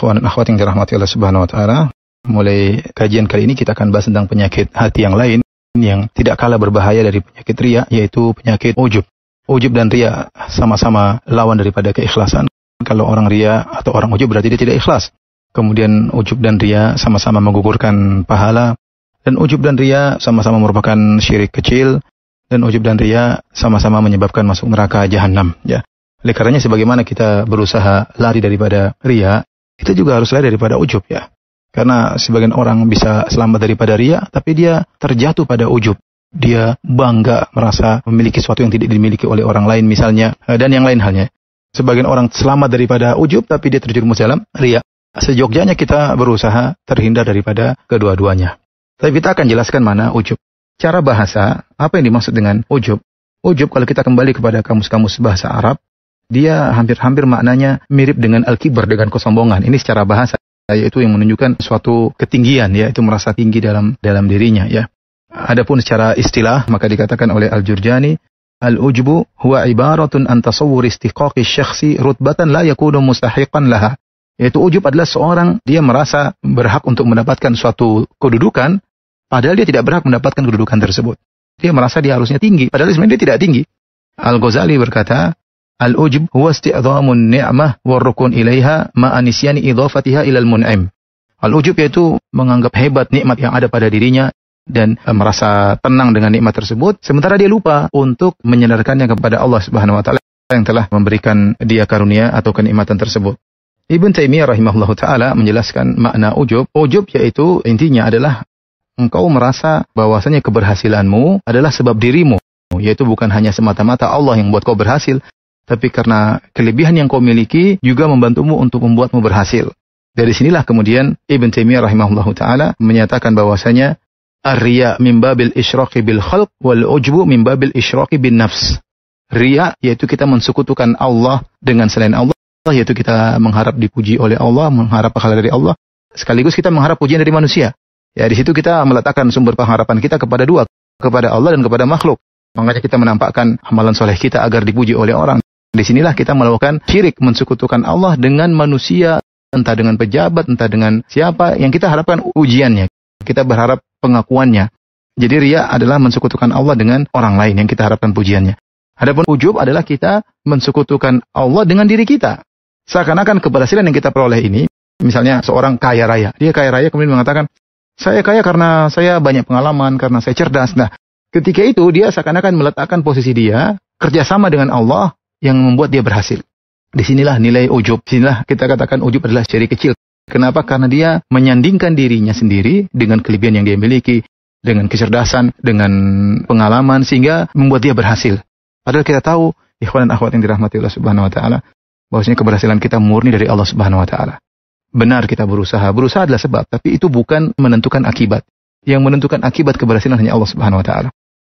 Ikhwan dan akhwat yang dirahmati Allah Subhanahu wa taala, mulai kajian kali ini kita akan bahas tentang penyakit hati yang lain yang tidak kalah berbahaya dari penyakit riya, yaitu penyakit ujub. Ujub dan riya sama-sama lawan daripada keikhlasan. Kalau orang riya atau orang ujub berarti dia tidak ikhlas. Kemudian ujub dan riya sama-sama menggugurkan pahala, dan ujub dan riya sama-sama merupakan syirik kecil, dan ujub dan riya sama-sama menyebabkan masuk neraka jahanam, ya. Oleh karenanya sebagaimana kita berusaha lari daripada riya, kita juga harus lari daripada ujub, ya. Karena sebagian orang bisa selamat daripada riya, tapi dia terjatuh pada ujub. Dia bangga merasa memiliki sesuatu yang tidak dimiliki oleh orang lain misalnya, dan yang lain halnya. Sebagian orang selamat daripada ujub, tapi dia terjerumus dalam riya. Sejogjanya kita berusaha terhindar daripada kedua-duanya. Tapi kita akan jelaskan mana ujub. Cara bahasa, apa yang dimaksud dengan ujub? Ujub kalau kita kembali kepada kamus-kamus bahasa Arab, dia hampir-hampir maknanya mirip dengan al-kibar, dengan kesombongan. Ini secara bahasa, yaitu yang menunjukkan suatu ketinggian, ya, itu merasa tinggi dalam dirinya, ya. Adapun secara istilah, maka dikatakan oleh Al-Jurjani, al-ujbu huwa ibaratun an tasawwur istiqaqi syakhsi rutbatan la yakunu mustahiqan laha. Yaitu ujub adalah seorang, dia merasa berhak untuk mendapatkan suatu kedudukan, padahal dia tidak berhak mendapatkan kedudukan tersebut. Dia merasa dia harusnya tinggi, padahal sebenarnya dia tidak tinggi. Al-Ghazali berkata, al-ujub huwa isti'dhamun ni'mah warrukun ilaiha ma'anisyani idhafatiha ilal mun'im. Al-ujub yaitu menganggap hebat nikmat yang ada pada dirinya dan merasa tenang dengan nikmat tersebut, sementara dia lupa untuk menyandarkannya kepada Allah Subhanahu wa taala yang telah memberikan dia karunia atau kenikmatan tersebut. Ibn Taimiyah rahimahullahu taala menjelaskan makna ujub. Ujub yaitu intinya adalah engkau merasa bahwasanya keberhasilanmu adalah sebab dirimu, yaitu bukan hanya semata-mata Allah yang membuat kau berhasil, tapi karena kelebihan yang kau miliki juga membantumu untuk membuatmu berhasil. Dari sinilah kemudian Ibn Taimiyah rahimahullahu taala menyatakan bahwasanya ar-riya min babil isyraqi bil khalq wal ujbu min babil isyraqi bin nafs. Riya yaitu kita mensekutukan Allah dengan selain Allah, yaitu kita mengharap dipuji oleh Allah, mengharap pahala dari Allah, sekaligus kita mengharap pujian dari manusia. Ya, di situ kita meletakkan sumber pengharapan kita kepada dua, kepada Allah dan kepada makhluk. Makanya kita menampakkan amalan soleh kita agar dipuji oleh orang. Di sinilah kita melakukan syirik, mensekutukan Allah dengan manusia, entah dengan pejabat, entah dengan siapa yang kita harapkan ujiannya. Kita berharap pengakuannya. Jadi riya adalah mensekutukan Allah dengan orang lain yang kita harapkan pujiannya. Adapun ujub adalah kita mensekutukan Allah dengan diri kita. Seakan-akan keberhasilan yang kita peroleh ini, misalnya seorang kaya raya. Dia kaya raya kemudian mengatakan, saya kaya karena saya banyak pengalaman, karena saya cerdas. Nah, ketika itu dia seakan-akan meletakkan posisi dia, kerjasama dengan Allah yang membuat dia berhasil. Disinilah nilai ujub. Disinilah kita katakan ujub adalah syirik kecil. Kenapa? Karena dia menyandingkan dirinya sendiri dengan kelebihan yang dia miliki, dengan kecerdasan, dengan pengalaman, sehingga membuat dia berhasil. Padahal kita tahu, ikhwan dan akhwat yang dirahmati Allah Subhanahu wa taala, bahwasanya keberhasilan kita murni dari Allah Subhanahu wa taala. Benar kita berusaha. Berusaha adalah sebab, tapi itu bukan menentukan akibat. Yang menentukan akibat keberhasilan hanya Allah Subhanahu wa taala.